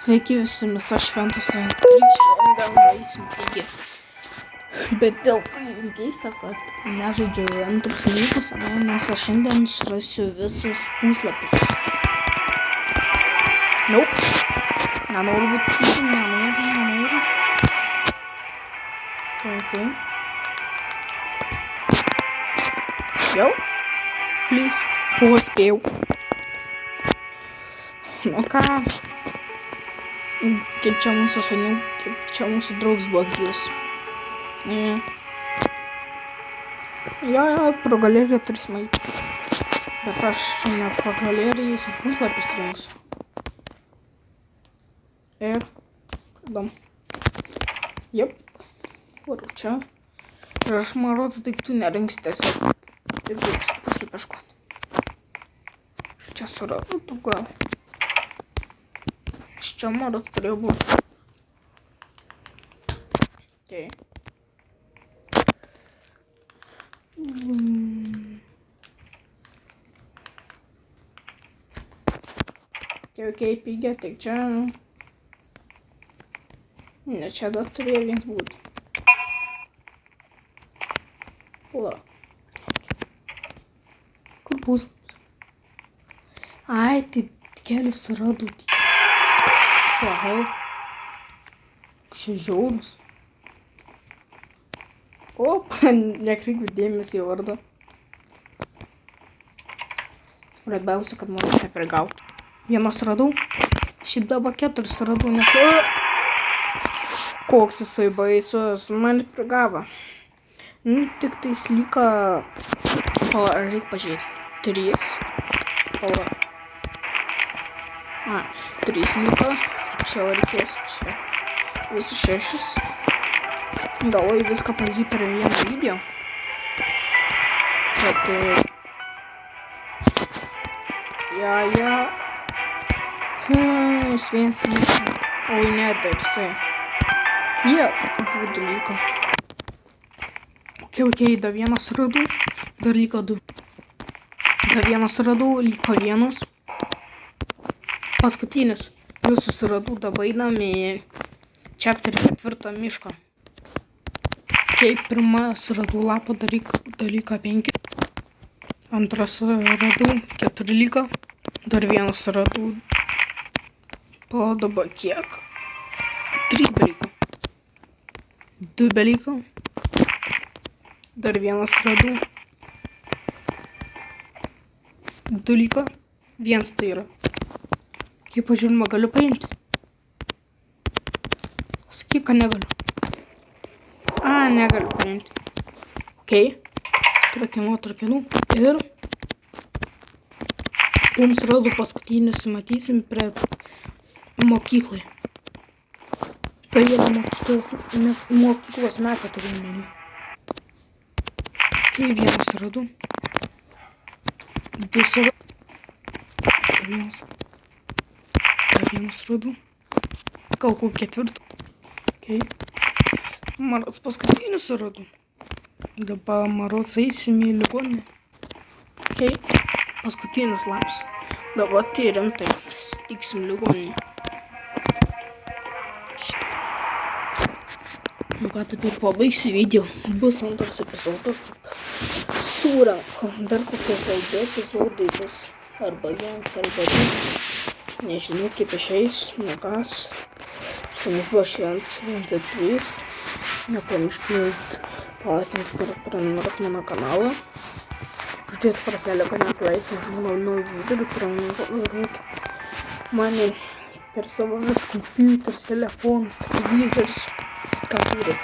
Sveiki visi, mes aš Šventas Antrys, šiandien žaisim pigi. Bet dėl keista, kad nežaidžiu antrus lygus, nes aš šiandien išrasiu visus puslapius. Nope. Nenoriu būti pigi, nenoriu. Okay. Jau? Please. Spėjau. Nu ką? Kaip čia mūsų šunių, kaip čia mūsų draugs blogis. Jo, pro galeriją turi smaigti. Bet aš ne pro galeriją su puslapius rinksiu. Ir įdomu. Jep. Varu čia. Ir aš marods daiktų nerinksiu tiesiog. Ir baigs puslapiško. Čia suradu tu gal. Čia marods turėjo būti. Okay. Okay, pigė, tai čia... Ne, čia dar turėjo vienas būti. Pula. Kur bus? Ai, tai kelius suradu. Ahau. Šia žiaurus. Nekreipiu dėmesį į vardą. Svarbiausia, kad man neprigautų. Vienas radau. Šiaip dabar 4 radau, nes... Koks jisai baisus. Man prigavo. Nu, tik tais lyka... Reik pažiūrėti. 3. Pala. 3 lyka. Čia reikės čia visus 6. Galvoju viską padaryti per vieną video. Bet... Svens lyka. Oi, ne, dar jisai. Jie, būtų lyka. Okay, dar vienas radau. Dar lyka 2. Dar vienas radau, lyka 1. Paskutinis. Visus radau, dabar einam į chapter 4 mišką. Kaip pirmas radau lapą, dalyką 5. Antras radau 4 lyką. Dar vienas radau. Po dabar kiek? 3 beliko. 2 beliko. Dar vienas radau. 2 liko. 1 tai yra. Kaip pažiūrima, galiu paimti. Sakyk, kad negaliu. Negaliu paimti. Okay. Trakinu. Ir... Mums radu paskutinius, matysim prie mokyklai. Tai yra mokyklos metą turiu menį. Okay, vienas radu. 2 radu. Vienas radu. Gal kokį 4. Okay. Marods paskutinis radu. Dabar marods eisim į ligoninę. Okay. Paskutinis laps. Dabar tai rimtai. Susitiksim ligoninę. Nu ką, taip ir pabaigsiu video. Bus antras epizodas. Surenku. Dar kokie gal 2 epizodai bus. Arba 1, arba 2. Nežinau, kaip išeis, nekas. Su mumis buvo Šventas. Nepamirškit palakinti ir prenumeruoti mano kanalą. Uždėti kortelę, kad neapleistumėt mano naujų video, prenumeruokit mane per savo vis kompiuterius, telefonus, televizorius, ką turit.